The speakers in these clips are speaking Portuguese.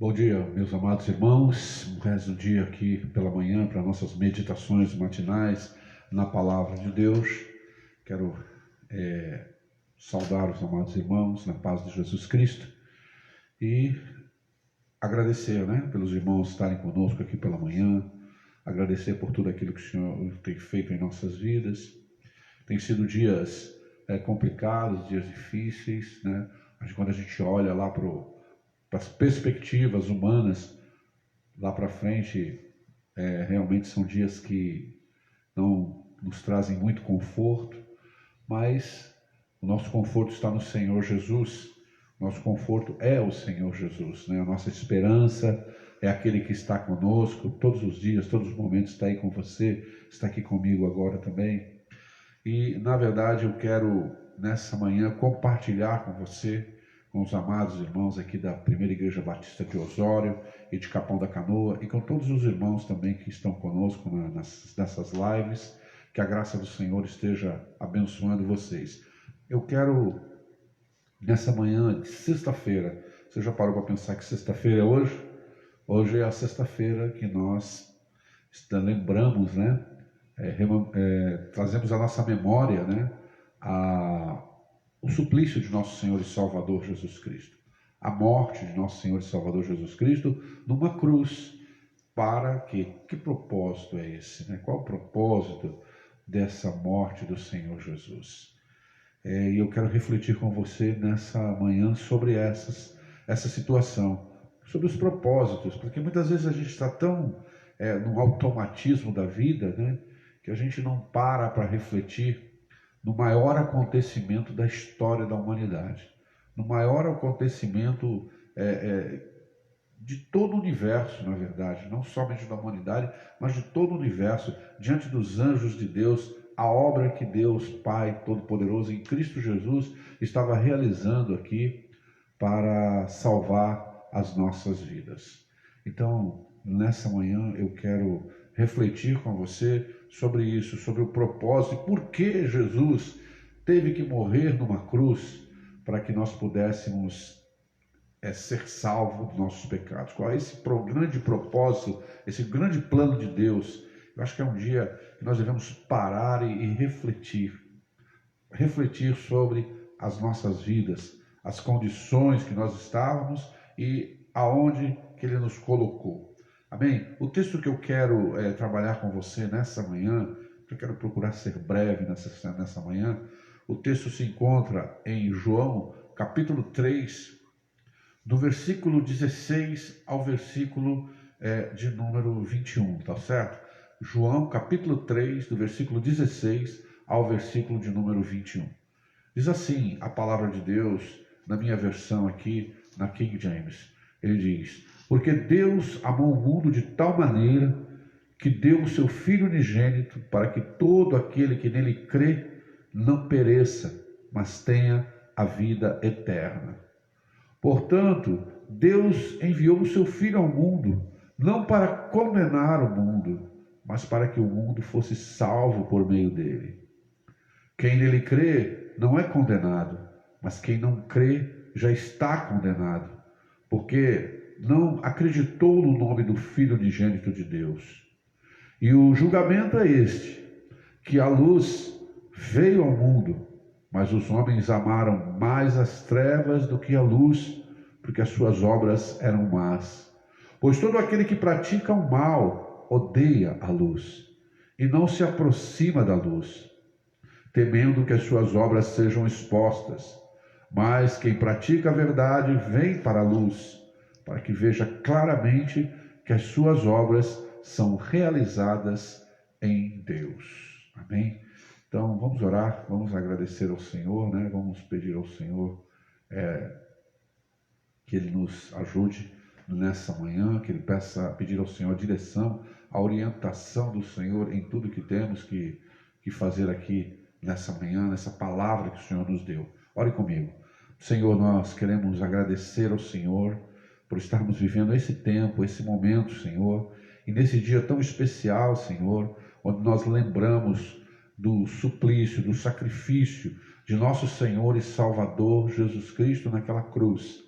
Bom dia, meus amados irmãos. Mais um dia aqui pela manhã para nossas meditações matinais na Palavra de Deus. Quero saudar os amados irmãos na paz de Jesus Cristo e agradecer, pelos irmãos estarem conosco aqui pela manhã, agradecer por tudo aquilo que o Senhor tem feito em nossas vidas. Tem sido dias complicados, dias difíceis, Mas quando a gente olha lá para as perspectivas humanas lá para frente, realmente são dias que não nos trazem muito conforto, mas o nosso conforto está no Senhor Jesus. Nosso conforto é o Senhor Jesus, A nossa esperança é aquele que está conosco todos os dias, todos os momentos, está aí com você, está aqui comigo agora também. E, na verdade, eu quero, nessa manhã, compartilhar com você, com os amados irmãos aqui da Primeira Igreja Batista de Osório e de Capão da Canoa, e com todos os irmãos também que estão conosco nessas lives, que a graça do Senhor esteja abençoando vocês. Eu quero, nessa manhã de sexta-feira, você já parou para pensar que sexta-feira é hoje? Hoje é a sexta-feira que nós lembramos, trazemos à nossa memória, o suplício de nosso Senhor e Salvador Jesus Cristo, a morte de nosso Senhor e Salvador Jesus Cristo numa cruz. Para que propósito é esse? Qual o propósito dessa morte do Senhor Jesus? E eu quero refletir com você nessa manhã sobre essa situação, sobre os propósitos, porque muitas vezes a gente está tão no automatismo da vida, que a gente não para refletir no maior acontecimento da história da humanidade, no maior acontecimento de todo o universo, na verdade, não somente da humanidade, mas de todo o universo, diante dos anjos de Deus, a obra que Deus, Pai Todo-Poderoso, em Cristo Jesus, estava realizando aqui para salvar as nossas vidas. Então, nessa manhã eu quero refletir com você sobre isso, sobre o propósito e por que Jesus teve que morrer numa cruz para que nós pudéssemos ser salvos dos nossos pecados. Qual é esse grande propósito, esse grande plano de Deus? Eu acho que é um dia que nós devemos parar e refletir sobre as nossas vidas, as condições que nós estávamos e aonde que Ele nos colocou. Amém? O texto que eu quero trabalhar com você nessa manhã, eu quero procurar ser breve nessa manhã, o texto se encontra em João, capítulo 3, do versículo 16 ao versículo de número 21, tá certo? João, capítulo 3, do versículo 16 ao versículo de número 21. Diz assim a palavra de Deus, na minha versão aqui, na King James. Ele diz: porque Deus amou o mundo de tal maneira que deu o seu Filho unigênito para que todo aquele que nele crê não pereça, mas tenha a vida eterna. Portanto, Deus enviou o seu Filho ao mundo, não para condenar o mundo, mas para que o mundo fosse salvo por meio dele. Quem nele crê não é condenado, mas quem não crê já está condenado, porque não acreditou no nome do Filho unigênito de Deus. E o julgamento é este, que a luz veio ao mundo, mas os homens amaram mais as trevas do que a luz, porque as suas obras eram más. Pois todo aquele que pratica o mal odeia a luz, e não se aproxima da luz, temendo que as suas obras sejam expostas. Mas quem pratica a verdade vem para a luz, para que veja claramente que as suas obras são realizadas em Deus. Amém? Então vamos orar, vamos agradecer ao Senhor, Vamos pedir ao Senhor que Ele nos ajude nessa manhã, que Ele pedir ao Senhor a direção, a orientação do Senhor em tudo que temos que fazer aqui nessa manhã, nessa palavra que o Senhor nos deu. Ore comigo. Senhor, nós queremos agradecer ao Senhor por estarmos vivendo esse tempo, esse momento, Senhor, e nesse dia tão especial, Senhor, onde nós lembramos do suplício, do sacrifício de nosso Senhor e Salvador Jesus Cristo naquela cruz.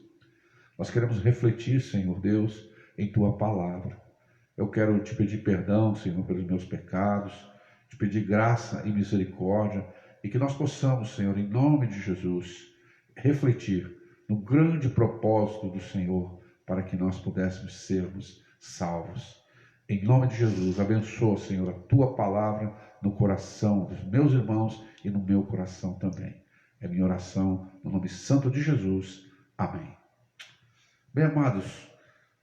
Nós queremos refletir, Senhor Deus, em Tua palavra. Eu quero te pedir perdão, Senhor, pelos meus pecados, te pedir graça e misericórdia, e que nós possamos, Senhor, em nome de Jesus, refletir no grande propósito do Senhor, para que nós pudéssemos sermos salvos. Em nome de Jesus, abençoa, Senhor, a Tua palavra no coração dos meus irmãos e no meu coração também. É minha oração no nome santo de Jesus. Amém. Bem, amados,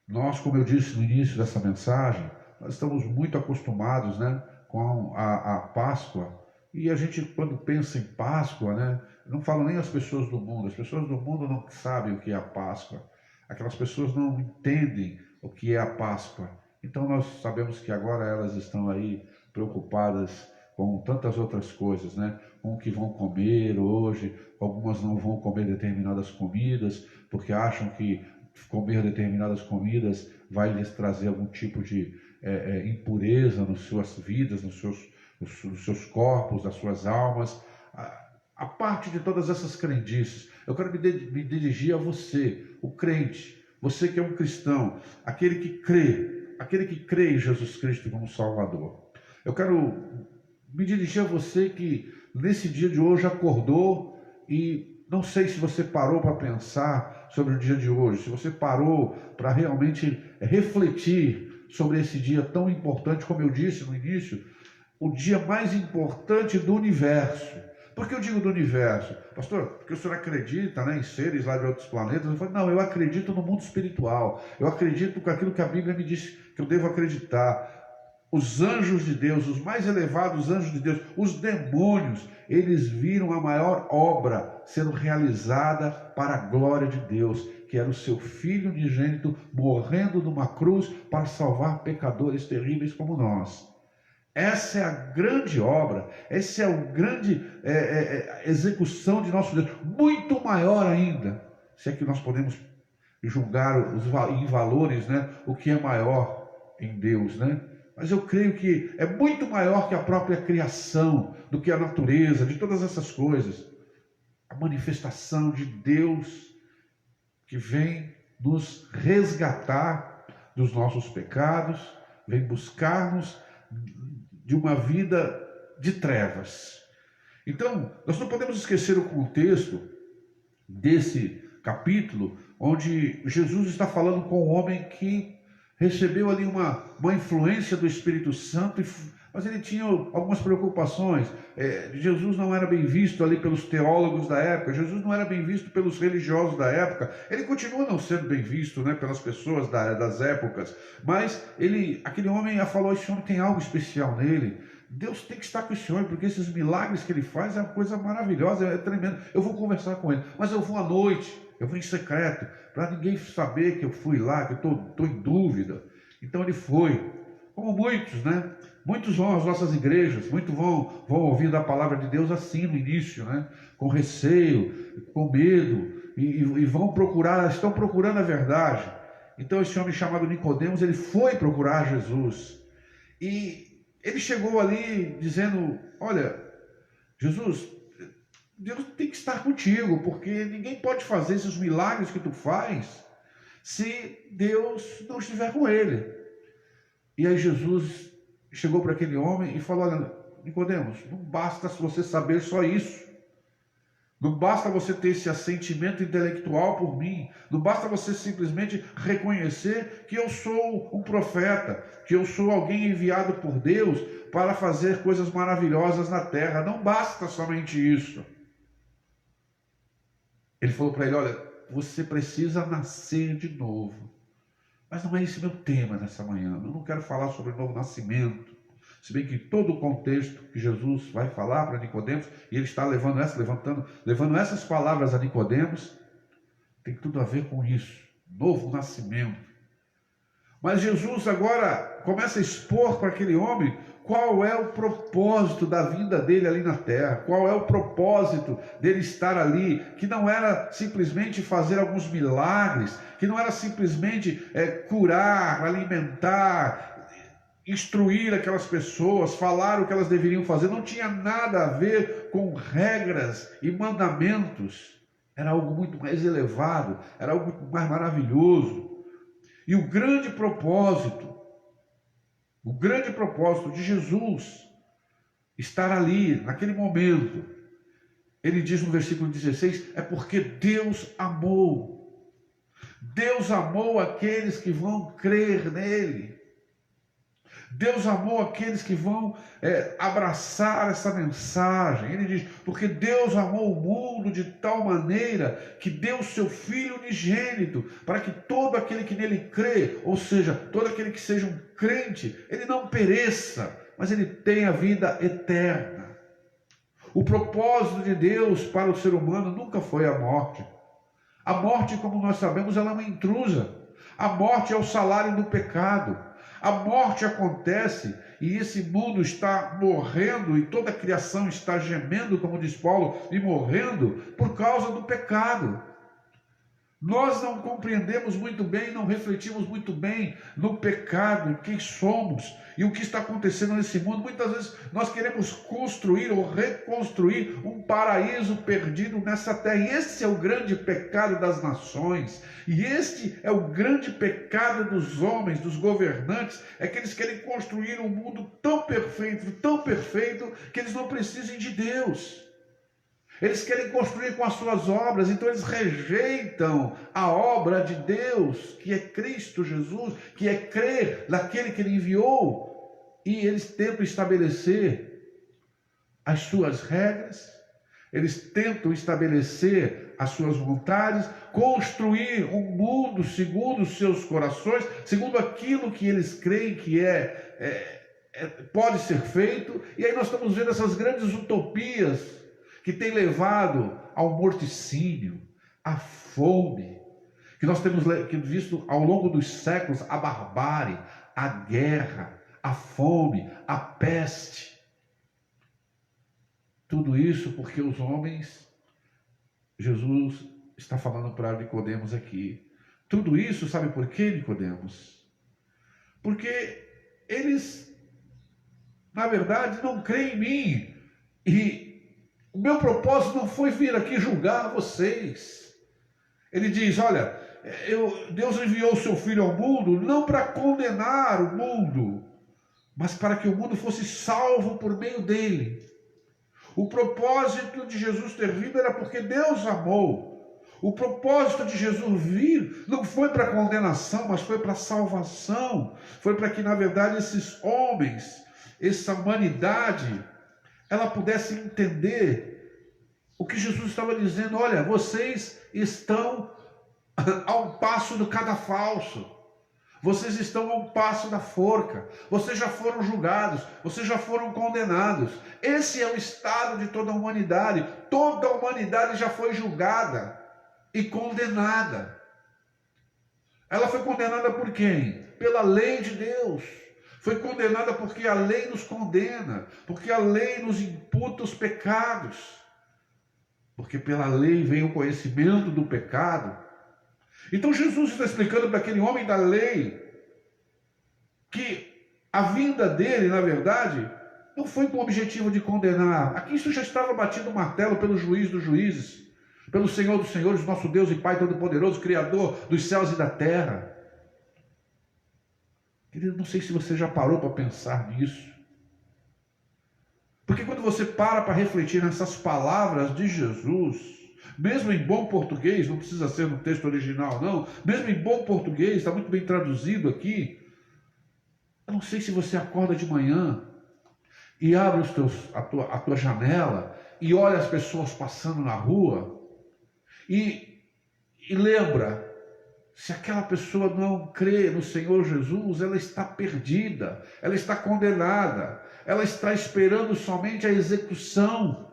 nós, como eu disse no início dessa mensagem, nós estamos muito acostumados, né, com a Páscoa. E a gente, quando pensa em Páscoa, né, não falo nem as pessoas do mundo. As pessoas do mundo não sabem o que é a Páscoa. Aquelas pessoas não entendem o que é a Páscoa. Então nós sabemos que agora elas estão aí preocupadas com tantas outras coisas, né? Com o que vão comer hoje. Algumas não vão comer determinadas comidas, porque acham que comer determinadas comidas vai lhes trazer algum tipo de impureza nas suas vidas, nos seus corpos, nas suas almas. A parte de todas essas crendices, eu quero me dirigir a você, o crente, você que é um cristão, aquele que crê em Jesus Cristo como Salvador. Eu quero me dirigir a você que nesse dia de hoje acordou e não sei se você parou para pensar sobre o dia de hoje, se você parou para realmente refletir sobre esse dia tão importante, como eu disse no início, o dia mais importante do universo. Por que eu digo do universo? Pastor, porque o senhor acredita, né, em seres lá de outros planetas? Eu falo, não, eu acredito no mundo espiritual. Eu acredito com aquilo que a Bíblia me diz que eu devo acreditar. Os anjos de Deus, os mais elevados anjos de Deus, os demônios, eles viram a maior obra sendo realizada para a glória de Deus, que era o seu Filho unigênito morrendo numa cruz para salvar pecadores terríveis como nós. Essa é a grande obra, essa é a grande execução de nosso Deus, muito maior ainda, se é que nós podemos julgar em valores, né, o que é maior em Deus, né? Mas eu creio que é muito maior que a própria criação, do que a natureza, de todas essas coisas. A manifestação de Deus que vem nos resgatar dos nossos pecados, vem buscar-nos de uma vida de trevas. Então, nós não podemos esquecer o contexto desse capítulo, onde Jesus está falando com um homem que recebeu ali uma influência do Espírito Santo, mas ele tinha algumas preocupações. Jesus não era bem visto ali pelos teólogos da época, Jesus não era bem visto pelos religiosos da época, ele continua não sendo bem visto, né, pelas pessoas das épocas, mas aquele homem falou, esse homem tem algo especial nele, Deus tem que estar com esse homem, porque esses milagres que ele faz é uma coisa maravilhosa, é tremendo, eu vou conversar com ele, mas eu vou à noite, eu vou em secreto, para ninguém saber que eu fui lá, que eu estou em dúvida. Então ele foi, como muitos, né? Muitos vão às nossas igrejas, muitos vão ouvindo a palavra de Deus assim no início, né? Com receio, com medo, e estão procurando a verdade. Então esse homem chamado Nicodemos, ele foi procurar Jesus, e ele chegou ali dizendo, olha, Jesus, Deus tem que estar contigo, porque ninguém pode fazer esses milagres que tu faz se Deus não estiver com ele. E aí Jesus chegou para aquele homem e falou, olha, Nicodemos, não basta você saber só isso. Não basta você ter esse assentimento intelectual por mim. Não basta você simplesmente reconhecer que eu sou um profeta, que eu sou alguém enviado por Deus para fazer coisas maravilhosas na terra. Não basta somente isso. Ele falou para ele, olha, você precisa nascer de novo. Mas não é esse meu tema nessa manhã. Eu não quero falar sobre o novo nascimento. Se bem que todo o contexto que Jesus vai falar para Nicodemos, e ele está levando essas palavras a Nicodemos, tem tudo a ver com isso. Novo nascimento. Mas Jesus agora começa a expor para aquele homem qual é o propósito da vinda dele ali na terra, qual é o propósito dele estar ali, que não era simplesmente fazer alguns milagres, que não era simplesmente curar, alimentar, instruir aquelas pessoas, falar o que elas deveriam fazer, não tinha nada a ver com regras e mandamentos, era algo muito mais elevado, era algo muito mais maravilhoso. E o grande propósito de Jesus estar ali, naquele momento, ele diz no versículo 16, é porque Deus amou. Deus amou aqueles que vão crer nele. Deus amou aqueles que vão abraçar essa mensagem. Ele diz, porque Deus amou o mundo de tal maneira que deu o seu Filho unigênito, para que todo aquele que nele crê, ou seja, todo aquele que seja um crente, ele não pereça, mas ele tenha vida eterna. O propósito de Deus para o ser humano nunca foi a morte. A morte, como nós sabemos, ela é uma intrusa. A morte é o salário do pecado. A morte acontece e esse mundo está morrendo e toda a criação está gemendo, como diz Paulo, e morrendo por causa do pecado. Nós não compreendemos muito bem, não refletimos muito bem no pecado, quem somos e o que está acontecendo nesse mundo. Muitas vezes nós queremos construir ou reconstruir um paraíso perdido nessa terra. E esse é o grande pecado das nações. E este é o grande pecado dos homens, dos governantes, é que eles querem construir um mundo tão perfeito, que eles não precisem de Deus. Eles querem construir com as suas obras, então eles rejeitam a obra de Deus, que é Cristo Jesus, que é crer naquele que Ele enviou, e eles tentam estabelecer as suas regras, eles tentam estabelecer as suas vontades, construir um mundo segundo os seus corações, segundo aquilo que eles creem que pode ser feito, e aí nós estamos vendo essas grandes utopias, que tem levado ao morticínio, à fome, que nós temos visto ao longo dos séculos, a barbárie, a guerra, a fome, a peste. Tudo isso porque os homens, Jesus está falando para Nicodemos aqui, tudo isso, sabe por quê, Nicodemos? Porque eles, na verdade, não creem em mim, e o meu propósito não foi vir aqui julgar vocês. Ele diz, olha, Deus enviou o seu Filho ao mundo, não para condenar o mundo, mas para que o mundo fosse salvo por meio dele. O propósito de Jesus ter vindo era porque Deus amou. O propósito de Jesus vir não foi para condenação, mas foi para salvação. Foi para que, na verdade, esses homens, essa humanidade, ela pudesse entender o que Jesus estava dizendo. Olha, vocês estão a um passo do cadafalso, vocês estão a um passo da forca, vocês já foram julgados, vocês já foram condenados. Esse é o estado de toda a humanidade. Toda a humanidade já foi julgada e condenada. Ela foi condenada por quem? Pela lei de Deus. Foi condenada porque a lei nos condena, porque a lei nos imputa os pecados, porque pela lei vem o conhecimento do pecado. Então Jesus está explicando para aquele homem da lei que a vinda dele, na verdade, não foi com o objetivo de condenar. Aqui isso já estava batido o martelo pelo juiz dos juízes, pelo Senhor dos senhores, nosso Deus e Pai Todo-Poderoso, Criador dos céus e da terra. Querido, não sei se você já parou para pensar nisso. Porque quando você para refletir nessas palavras de Jesus, mesmo em bom português, não precisa ser no texto original não, mesmo em bom português, está muito bem traduzido aqui. Eu não sei se você acorda de manhã e abre a tua janela e olha as pessoas passando na rua e lembra, se aquela pessoa não crê no Senhor Jesus, ela está perdida, ela está condenada, ela está esperando somente a execução.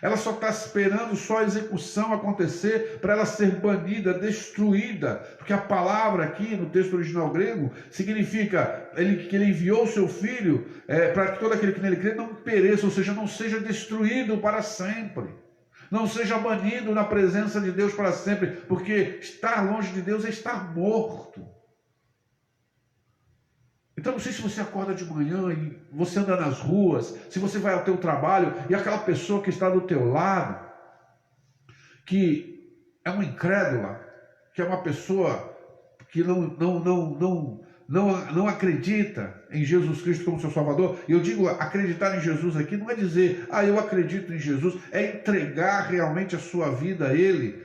Ela só está esperando só a execução acontecer para ela ser banida, destruída. Porque a palavra aqui no texto original grego significa que ele enviou o seu Filho para que todo aquele que nele crê não pereça, ou seja, não seja destruído para sempre. Não seja banido na presença de Deus para sempre, porque estar longe de Deus é estar morto. Então não sei se você acorda de manhã e você anda nas ruas, se você vai ao teu trabalho e aquela pessoa que está do teu lado, que é uma incrédula, que é uma pessoa que não acredita em Jesus Cristo como seu Salvador. E eu digo, acreditar em Jesus aqui não é dizer, eu acredito em Jesus, é entregar realmente a sua vida a Ele,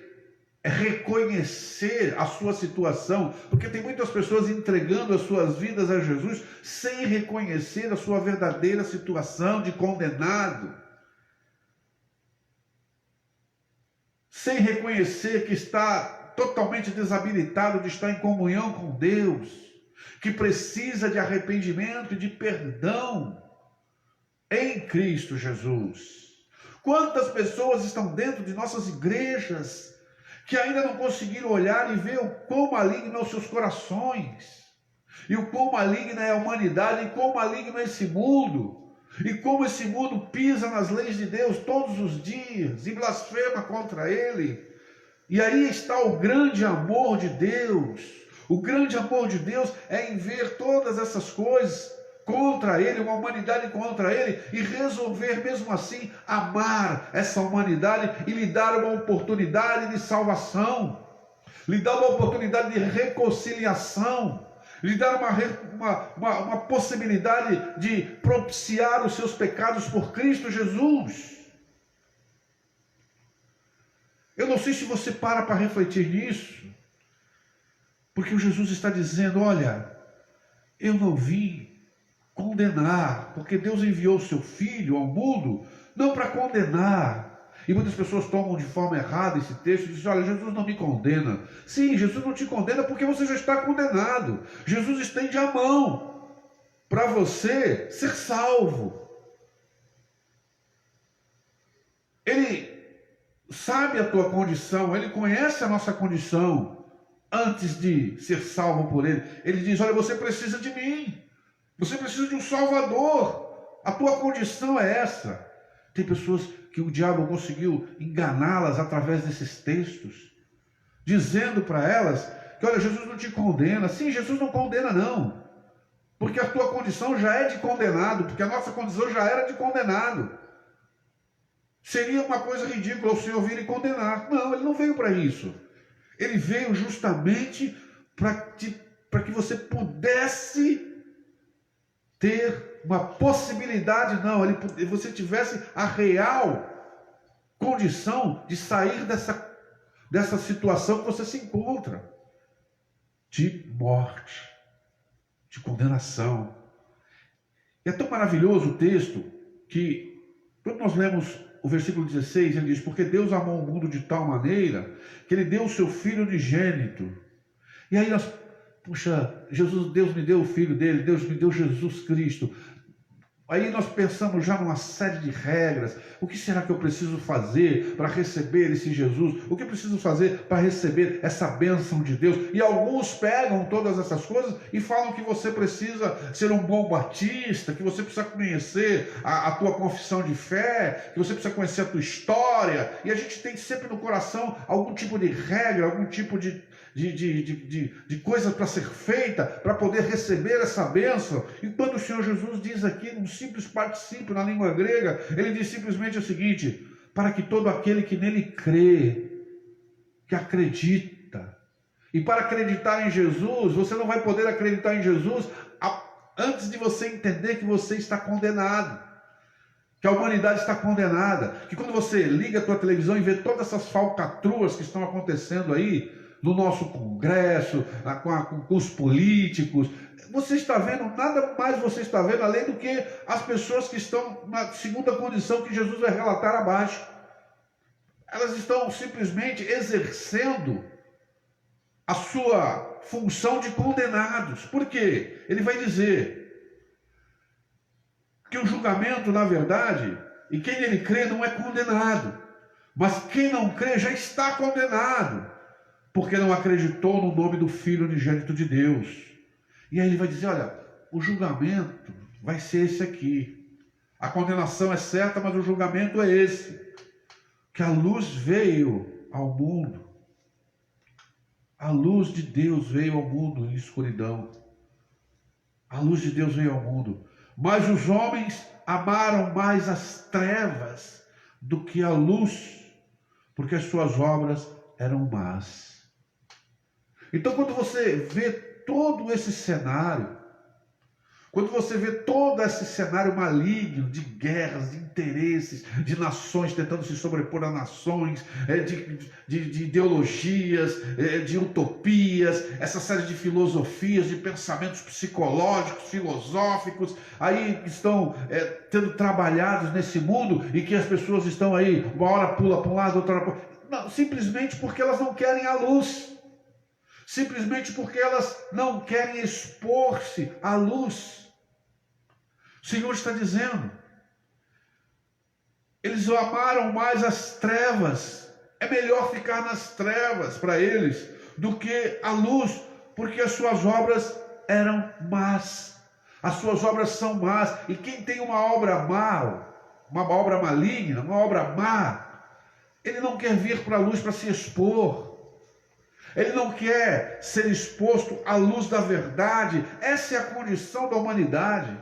é reconhecer a sua situação, porque tem muitas pessoas entregando as suas vidas a Jesus sem reconhecer a sua verdadeira situação de condenado, sem reconhecer que está totalmente desabilitado de estar em comunhão com Deus, que precisa de arrependimento e de perdão em Cristo Jesus. Quantas pessoas estão dentro de nossas igrejas que ainda não conseguiram olhar e ver o quão maligno são os seus corações, e o quão maligna é a humanidade, e quão maligno é esse mundo, e como esse mundo pisa nas leis de Deus todos os dias e blasfema contra Ele. E aí está o grande amor de Deus. O grande amor de Deus é em ver todas essas coisas contra Ele, uma humanidade contra Ele, e resolver mesmo assim amar essa humanidade e lhe dar uma oportunidade de salvação, lhe dar uma oportunidade de reconciliação, lhe dar uma possibilidade de propiciar os seus pecados por Cristo Jesus. Eu não sei se você para refletir nisso, porque o Jesus está dizendo, olha, eu não vim condenar, porque Deus enviou o seu Filho ao mundo, não para condenar. E muitas pessoas tomam de forma errada esse texto e dizem, olha, Jesus não me condena. Sim, Jesus não te condena porque você já está condenado. Jesus estende a mão para você ser salvo. Ele sabe a tua condição, Ele conhece a nossa condição antes de ser salvo por Ele. Ele diz, olha, você precisa de mim, você precisa de um Salvador, a tua condição é essa. Tem pessoas que o diabo conseguiu enganá-las através desses textos, dizendo para elas que, olha, Jesus não te condena. Sim, Jesus não condena não, porque a tua condição já é de condenado, porque a nossa condição já era de condenado. Seria uma coisa ridícula o Senhor vir e condenar. Não, Ele não veio para isso. Ele veio justamente para que você pudesse ter uma possibilidade, você tivesse a real condição de sair dessa situação que você se encontra, de morte, de condenação. E é tão maravilhoso o texto que, quando nós lemos o versículo 16, ele diz, porque Deus amou o mundo de tal maneira que Ele deu o seu Filho unigênito. E aí nós, Deus me deu o Filho dele, Deus me deu Jesus Cristo. Aí nós pensamos já numa série de regras. O que será que eu preciso fazer para receber esse Jesus? O que eu preciso fazer para receber essa bênção de Deus? E alguns pegam todas essas coisas e falam que você precisa ser um bom batista, que você precisa conhecer a tua confissão de fé, que você precisa conhecer a tua história. E a gente tem sempre no coração algum tipo de regra, algum tipo de coisa para ser feita, para poder receber essa bênção. E quando o Senhor Jesus diz aqui, num simples particípio na língua grega, Ele diz simplesmente o seguinte, para que todo aquele que nele crê, que acredita. E para acreditar em Jesus, você não vai poder acreditar em Jesus antes de você entender que você está condenado, que a humanidade está condenada, que quando você liga a tua televisão e vê todas essas falcatruas que estão acontecendo aí, no nosso Congresso, com os políticos, você está vendo, nada mais você está vendo, além do que as pessoas que estão na segunda condição que Jesus vai relatar abaixo. Elas estão simplesmente exercendo a sua função de condenados. Por quê? Ele vai dizer que o julgamento, na verdade, e quem nele crê não é condenado, mas quem não crê já está condenado, porque não acreditou no nome do Filho unigênito de Deus. E aí ele vai dizer, olha, o julgamento vai ser esse aqui. A condenação é certa, mas o julgamento é esse. Que a luz veio ao mundo. A luz de Deus veio ao mundo em escuridão. A luz de Deus veio ao mundo. Mas os homens amaram mais as trevas do que a luz, porque as suas obras eram más. Então, quando você vê todo esse cenário, quando você vê todo esse cenário maligno de guerras, de interesses, de nações tentando se sobrepor a nações, de ideologias, de utopias, essa série de filosofias, de pensamentos psicológicos, filosóficos, aí estão sendo trabalhados nesse mundo e que as pessoas estão aí, uma hora pula para um lado, outra hora para o outro. Não, simplesmente porque elas não querem a luz. Simplesmente porque elas não querem expor-se à luz. O Senhor está dizendo, eles amaram mais as trevas, é melhor ficar nas trevas para eles do que a luz, porque as suas obras eram más, as suas obras são más, e quem tem uma obra má, uma obra maligna, uma obra má, ele não quer vir para a luz para se expor. Ele não quer ser exposto à luz da verdade. Essa é a condição da humanidade.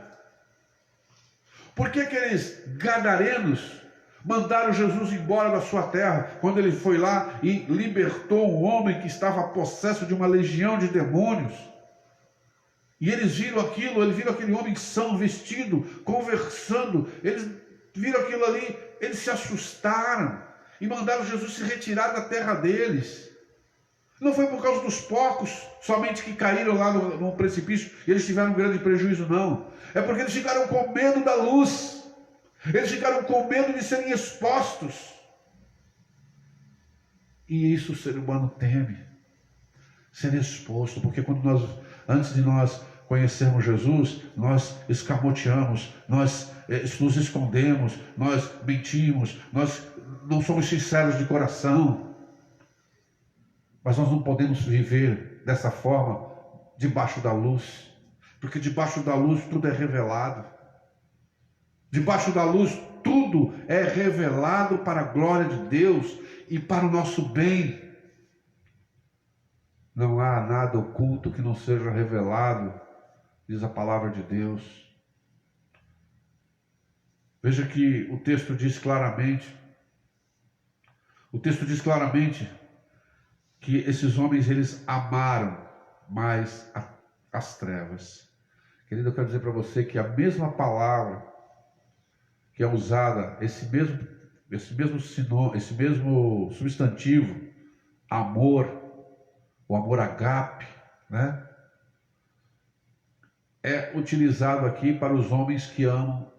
Por que aqueles gadarenos mandaram Jesus embora da sua terra, quando ele foi lá e libertou um homem que estava possesso de uma legião de demônios? E eles viram aquilo, eles viram aquele homem são, vestido, conversando, eles viram aquilo ali, eles se assustaram e mandaram Jesus se retirar da terra deles. Não foi por causa dos porcos somente que caíram lá no precipício e eles tiveram um grande prejuízo, não. É porque eles ficaram com medo da luz. Eles ficaram com medo de serem expostos. E isso o ser humano teme. Ser exposto. Porque antes de nós conhecermos Jesus, nós escamoteamos, nós nos escondemos, nós mentimos, nós não somos sinceros de coração. Mas nós não podemos viver dessa forma debaixo da luz, porque debaixo da luz tudo é revelado. Debaixo da luz tudo é revelado para a glória de Deus e para o nosso bem. Não há nada oculto que não seja revelado, diz a palavra de Deus. Veja que o texto diz claramente, que esses homens, eles amaram mais as trevas. Querido, eu quero dizer para você que a mesma palavra que é usada, esse mesmo substantivo, amor, o amor agape, né? É utilizado aqui para os homens que amam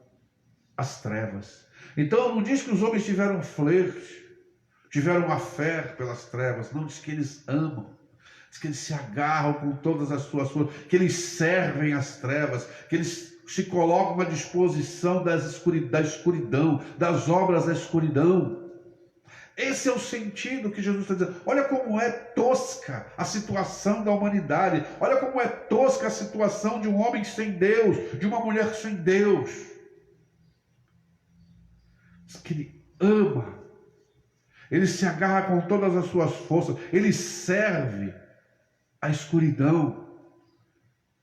as trevas. Então não diz que os homens tiveram flerte, tiveram uma fé pelas trevas, não, diz que eles amam, diz que eles se agarram com todas as suas forças, que eles servem as trevas, que eles se colocam à disposição da escuridão, das obras da escuridão. Esse é o sentido que Jesus está dizendo. Olha como é tosca a situação da humanidade, olha como é tosca a situação de um homem sem Deus, de uma mulher sem Deus. Diz que ele ama, ele se agarra com todas as suas forças, ele serve a escuridão,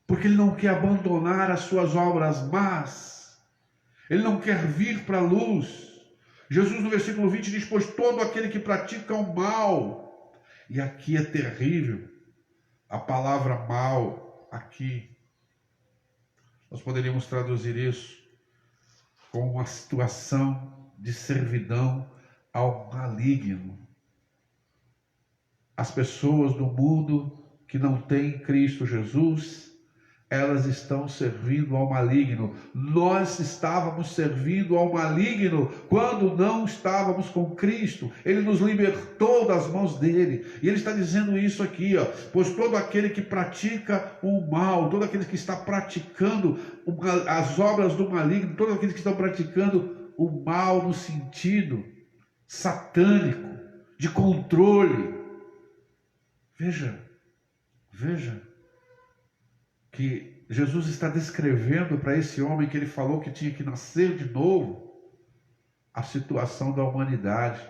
porque ele não quer abandonar as suas obras más, ele não quer vir para a luz. Jesus no versículo 20 diz, pois todo aquele que pratica o mal, e aqui é terrível, a palavra mal, aqui, nós poderíamos traduzir isso como uma situação de servidão ao maligno. As pessoas do mundo que não têm Cristo Jesus, elas estão servindo ao maligno. Nós estávamos servindo ao maligno quando não estávamos com Cristo. Ele nos libertou das mãos dele. E ele está dizendo isso aqui, ó, pois todo aquele que pratica o mal, todo aquele que está praticando as obras do maligno, todos aqueles que estão praticando o mal no sentido satânico, de controle. Veja que Jesus está descrevendo para esse homem que ele falou que tinha que nascer de novo, a situação da humanidade.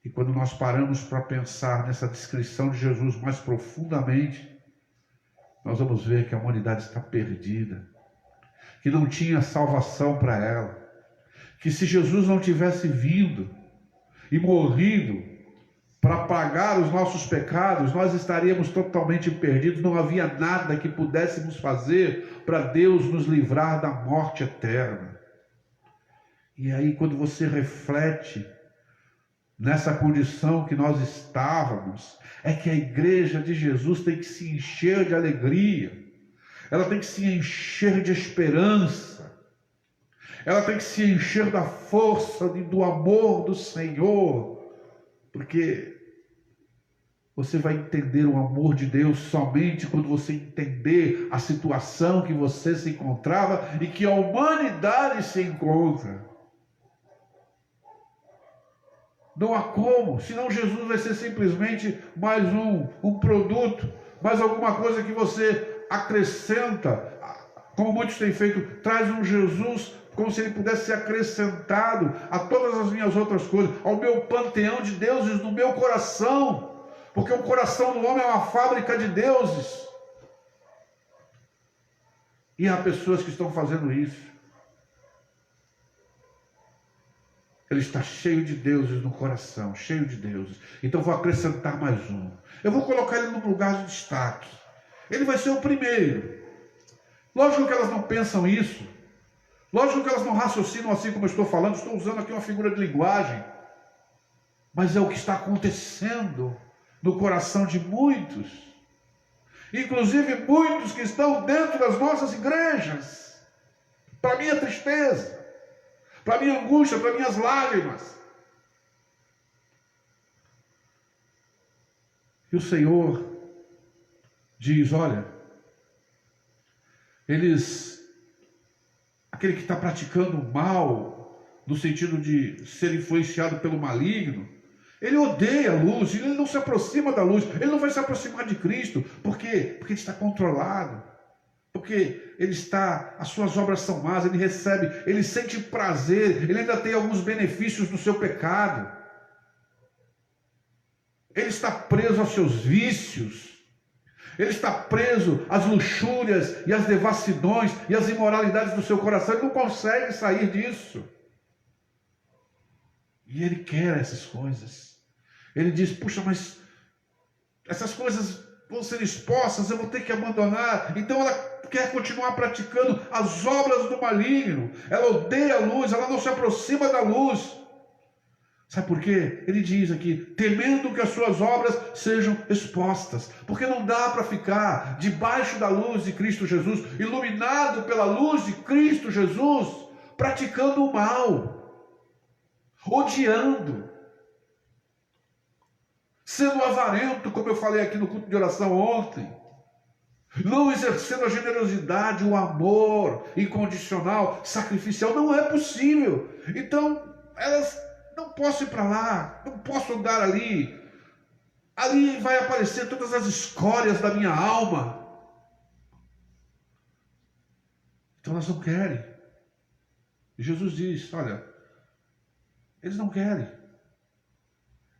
E quando nós paramos para pensar nessa descrição de Jesus mais profundamente, nós vamos ver que a humanidade está perdida, que não tinha salvação para ela, que se Jesus não tivesse vindo, e morrido para pagar os nossos pecados, nós estaríamos totalmente perdidos, não havia nada que pudéssemos fazer para Deus nos livrar da morte eterna. E aí, quando você reflete nessa condição que nós estávamos, é que a igreja de Jesus tem que se encher de alegria, ela tem que se encher de esperança, ela tem que se encher da força e do amor do Senhor, porque você vai entender o amor de Deus somente quando você entender a situação que você se encontrava e que a humanidade se encontra. Não há como, senão Jesus vai ser simplesmente mais um produto, mais alguma coisa que você acrescenta, como muitos têm feito, traz um Jesus como se ele pudesse ser acrescentado a todas as minhas outras coisas, ao meu panteão de deuses no meu coração, porque o coração do homem é uma fábrica de deuses. E há pessoas que estão fazendo isso. Ele está cheio de deuses no coração, cheio de deuses. Então vou acrescentar mais um. Eu vou colocar ele num lugar de destaque. Ele vai ser o primeiro. Lógico que elas não pensam isso. Lógico que elas não raciocinam assim como eu estou falando. Estou usando aqui uma figura de linguagem. Mas é o que está acontecendo no coração de muitos. Inclusive muitos que estão dentro das nossas igrejas. Para minha tristeza, para minha angústia, para minhas lágrimas. E o Senhor diz, olha, aquele que está praticando o mal, no sentido de ser influenciado pelo maligno, ele odeia a luz, ele não se aproxima da luz, ele não vai se aproximar de Cristo. Por quê? Porque ele está controlado. Porque as suas obras são más, ele sente prazer, ele ainda tem alguns benefícios do seu pecado. Ele está preso aos seus vícios. Ele está preso às luxúrias e às devassidões e às imoralidades do seu coração. Ele não consegue sair disso. E ele quer essas coisas. Ele diz, puxa, mas essas coisas vão ser expostas, eu vou ter que abandonar. Então ela quer continuar praticando as obras do maligno. Ela odeia a luz, ela não se aproxima da luz. Sabe por quê? Ele diz aqui, temendo que as suas obras sejam expostas. Porque não dá para ficar debaixo da luz de Cristo Jesus, iluminado pela luz de Cristo Jesus, praticando o mal, odiando, sendo avarento, como eu falei aqui no culto de oração ontem, não exercendo a generosidade, o amor incondicional, sacrificial. Não é possível. Então, não posso ir para lá, não posso andar ali. Ali vai aparecer todas as escórias da minha alma. Então elas não querem. E Jesus diz, olha, eles não querem.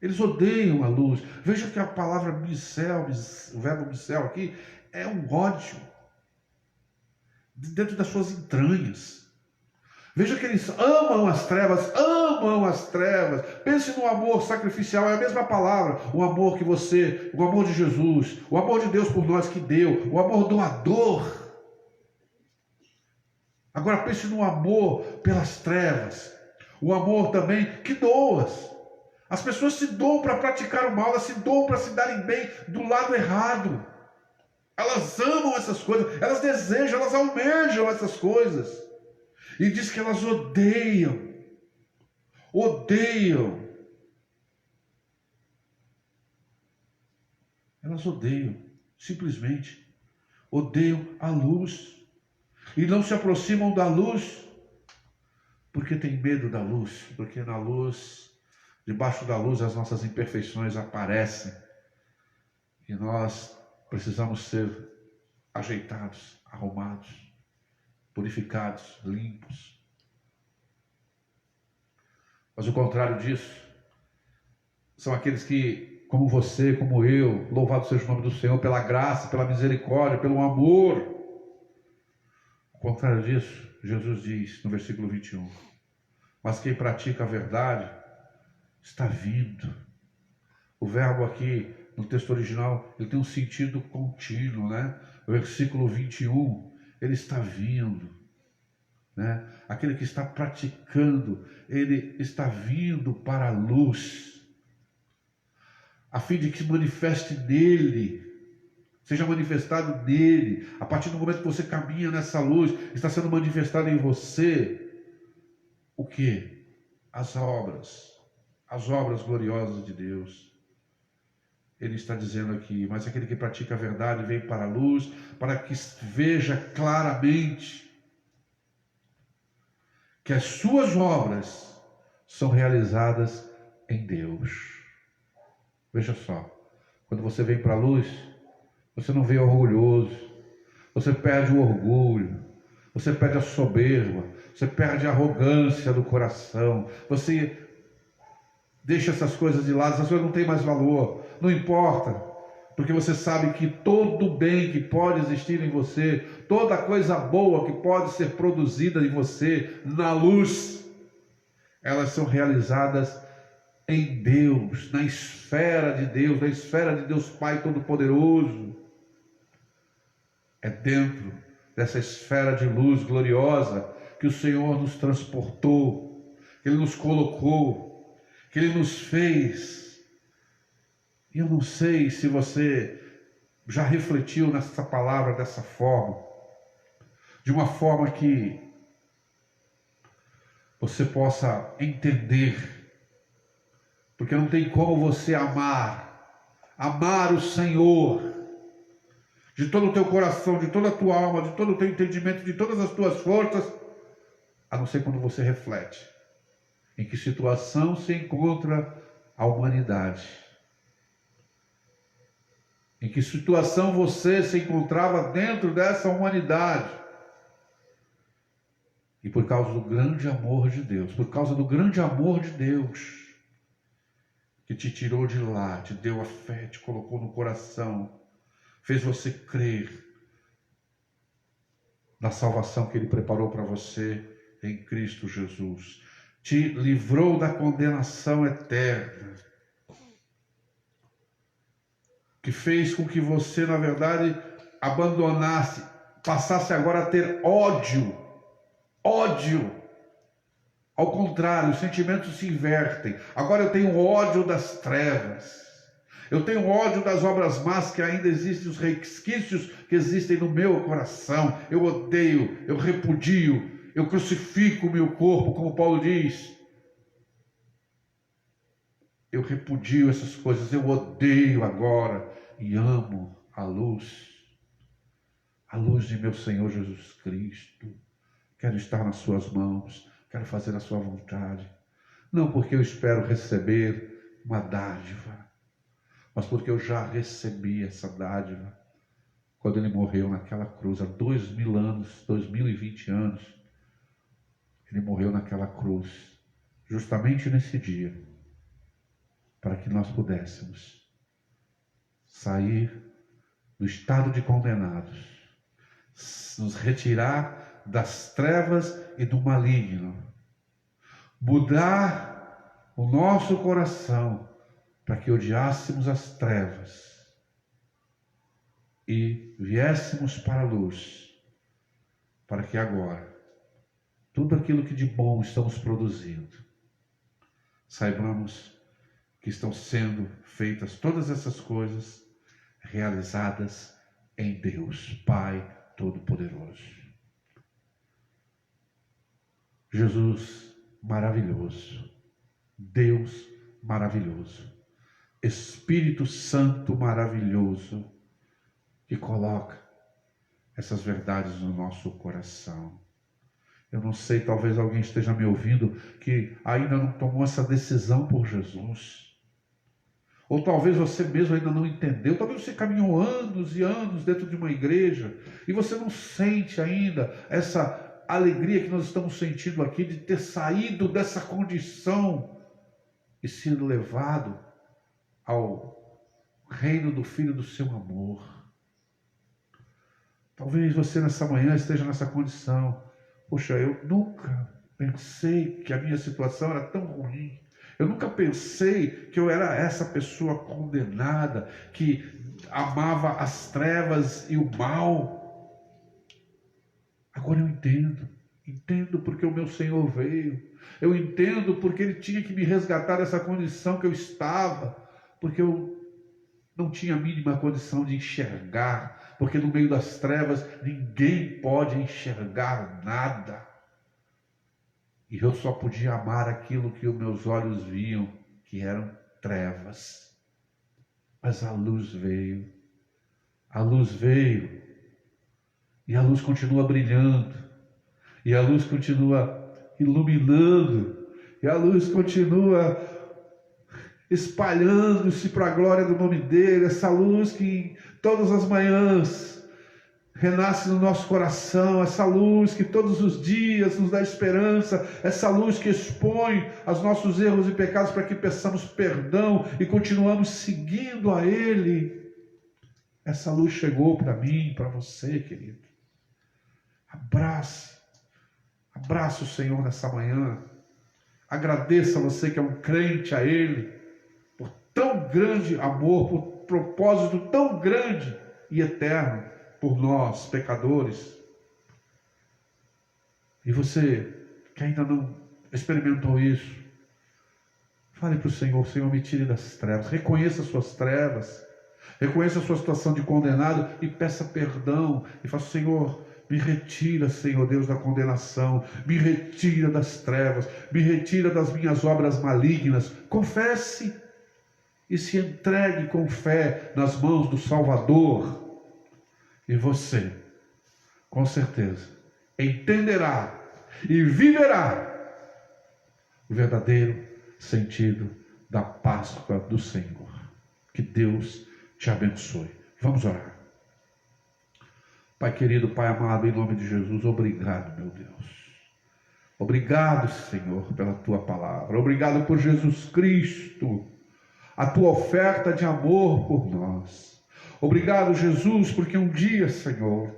Eles odeiam a luz. Veja que a palavra micel, o verbo micel aqui, é um ódio dentro das suas entranhas. Veja que eles amam as trevas, amam as trevas. Pense no amor sacrificial, é a mesma palavra. O amor de Jesus, o amor de Deus por nós que deu, o amor doador. Agora pense no amor pelas trevas, o amor também que doa. As pessoas se doam para praticar o mal, elas se doam para se darem bem do lado errado. Elas amam essas coisas, elas desejam, elas almejam essas coisas. E diz que elas odeiam. Elas odeiam, simplesmente. Odeiam a luz. E não se aproximam da luz, porque tem medo da luz. Porque na luz, debaixo da luz, as nossas imperfeições aparecem. E nós precisamos ser ajeitados, arrumados, purificados, limpos. Mas o contrário disso são aqueles que, como você, como eu, louvado seja o nome do Senhor, pela graça, pela misericórdia, pelo amor. O contrário disso, Jesus diz no versículo 21, mas quem pratica a verdade está vindo. O verbo aqui, no texto original, ele tem um sentido contínuo, né? O versículo 21, ele está vindo, né? Aquele que está praticando, ele está vindo para a luz, a fim de que se manifeste nele, seja manifestado nele. A partir do momento que você caminha nessa luz, está sendo manifestado em você o quê? As obras gloriosas de Deus. Ele está dizendo aqui, mas aquele que pratica a verdade vem para a luz, para que veja claramente que as suas obras são realizadas em Deus. Veja só, quando você vem para a luz, você não vem orgulhoso, você perde o orgulho, você perde a soberba, você perde a arrogância do coração, você deixa essas coisas de lado, essas coisas não têm mais valor, não importa, porque você sabe que todo bem que pode existir em você, toda coisa boa que pode ser produzida em você, na luz, elas são realizadas em Deus, na esfera de Deus Pai Todo-Poderoso. É dentro dessa esfera de luz gloriosa que o Senhor nos transportou, que Ele nos colocou, que Ele nos fez. E eu não sei se você já refletiu nessa palavra dessa forma, de uma forma que você possa entender, porque não tem como você amar o Senhor de todo o teu coração, de toda a tua alma, de todo o teu entendimento, de todas as tuas forças, a não ser quando você reflete em que situação se encontra a humanidade, em que situação você se encontrava dentro dessa humanidade, e por causa do grande amor de Deus, que te tirou de lá, te deu a fé, te colocou no coração, fez você crer na salvação que Ele preparou para você em Cristo Jesus, te livrou da condenação eterna, que fez com que você, na verdade, abandonasse, passasse agora a ter ódio. Ao contrário, os sentimentos se invertem. Agora eu tenho ódio das trevas. Eu tenho ódio das obras más que ainda existem, os resquícios que existem no meu coração. Eu odeio, eu repudio, eu crucifico o meu corpo, como Paulo diz. Eu repudio essas coisas, eu odeio agora e amo a luz de meu Senhor Jesus Cristo. Quero estar nas suas mãos, quero fazer a sua vontade. Não porque eu espero receber uma dádiva, mas porque eu já recebi essa dádiva quando Ele morreu naquela cruz há 2000 anos, 2020 anos. Ele morreu naquela cruz, justamente nesse dia, para que nós pudéssemos sair do estado de condenados, nos retirar das trevas e do maligno, mudar o nosso coração para que odiássemos as trevas e viéssemos para a luz, para que agora tudo aquilo que de bom estamos produzindo, saibamos que estão sendo feitas todas essas coisas realizadas em Deus, Pai Todo-Poderoso. Jesus maravilhoso, Deus maravilhoso, Espírito Santo maravilhoso, que coloca essas verdades no nosso coração. Eu não sei, talvez alguém esteja me ouvindo que ainda não tomou essa decisão por Jesus. Ou talvez você mesmo ainda não entendeu, talvez você caminhou anos e anos dentro de uma igreja e você não sente ainda essa alegria que nós estamos sentindo aqui de ter saído dessa condição e sido levado ao reino do Filho do seu amor. Talvez você nessa manhã esteja nessa condição. Poxa, eu nunca pensei que a minha situação era tão ruim. Eu nunca pensei que eu era essa pessoa condenada, que amava as trevas e o mal. Agora eu entendo. Entendo porque o meu Senhor veio. Eu entendo porque Ele tinha que me resgatar dessa condição que eu estava. Porque eu não tinha a mínima condição de enxergar. Porque no meio das trevas ninguém pode enxergar nada. E eu só podia amar aquilo que os meus olhos viam, que eram trevas. Mas a luz veio. A luz veio. E a luz continua brilhando. E a luz continua iluminando. E a luz continua espalhando-se para a glória do nome dele. Essa luz que todas as manhãs renasce no nosso coração, essa luz que todos os dias nos dá esperança, essa luz que expõe os nossos erros e pecados para que peçamos perdão e continuamos seguindo a Ele. Essa luz chegou para mim, para você, querido. Abraça o Senhor nessa manhã. Agradeça a você que é um crente a Ele, por tão grande amor, por propósito tão grande e eterno por nós, pecadores. E você que ainda não experimentou isso, fale para o Senhor: Senhor, me tire das trevas. Reconheça as suas trevas, reconheça a sua situação de condenado e peça perdão. E fale: Senhor, me retira, Senhor Deus, da condenação, me retira das trevas, me retira das minhas obras malignas. Confesse e se entregue com fé nas mãos do Salvador. E você, com certeza, entenderá e viverá o verdadeiro sentido da Páscoa do Senhor. Que Deus te abençoe. Vamos orar. Pai querido, Pai amado, em nome de Jesus, obrigado, meu Deus. Obrigado, Senhor, pela Tua palavra. Obrigado por Jesus Cristo, a Tua oferta de amor por nós. Obrigado, Jesus, porque um dia, Senhor,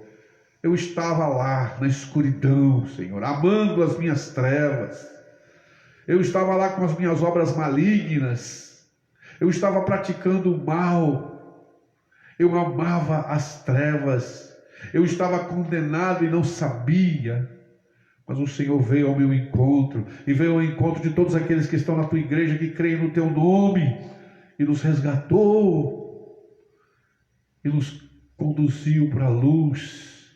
eu estava lá na escuridão, Senhor, amando as minhas trevas. Eu estava lá com as minhas obras malignas. Eu estava praticando o mal. Eu amava as trevas. Eu estava condenado e não sabia. Mas o Senhor veio ao meu encontro, e veio ao encontro de todos aqueles que estão na Tua igreja, que creem no Teu nome, e nos resgatou, e nos conduziu para a luz.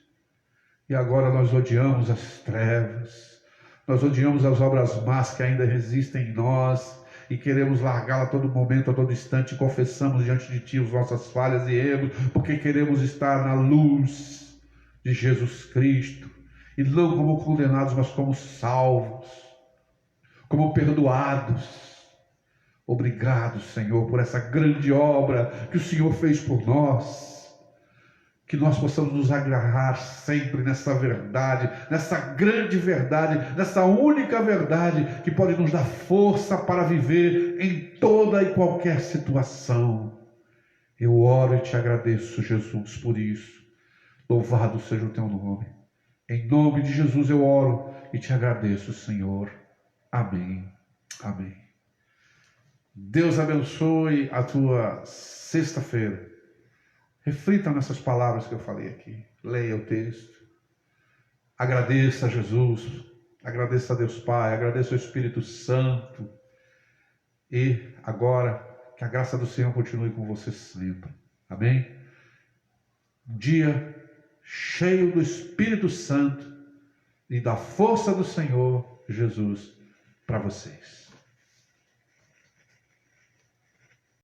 E agora nós odiamos as trevas, nós odiamos as obras más que ainda resistem em nós, e queremos largá-la a todo momento, a todo instante. Confessamos diante de Ti as nossas falhas e erros, porque queremos estar na luz de Jesus Cristo, e não como condenados, mas como salvos, como perdoados. Obrigado, Senhor, por essa grande obra que o Senhor fez por nós. Que nós possamos nos agarrar sempre nessa verdade, nessa grande verdade, nessa única verdade que pode nos dar força para viver em toda e qualquer situação. Eu oro e Te agradeço, Jesus, por isso. Louvado seja o Teu nome. Em nome de Jesus eu oro e Te agradeço, Senhor. Amém. Amém. Deus abençoe a tua sexta-feira. Reflita nessas palavras que eu falei aqui. Leia o texto. Agradeça a Jesus. Agradeça a Deus Pai. Agradeça ao Espírito Santo. E agora, que a graça do Senhor continue com você sempre. Amém? Um dia cheio do Espírito Santo e da força do Senhor Jesus para vocês.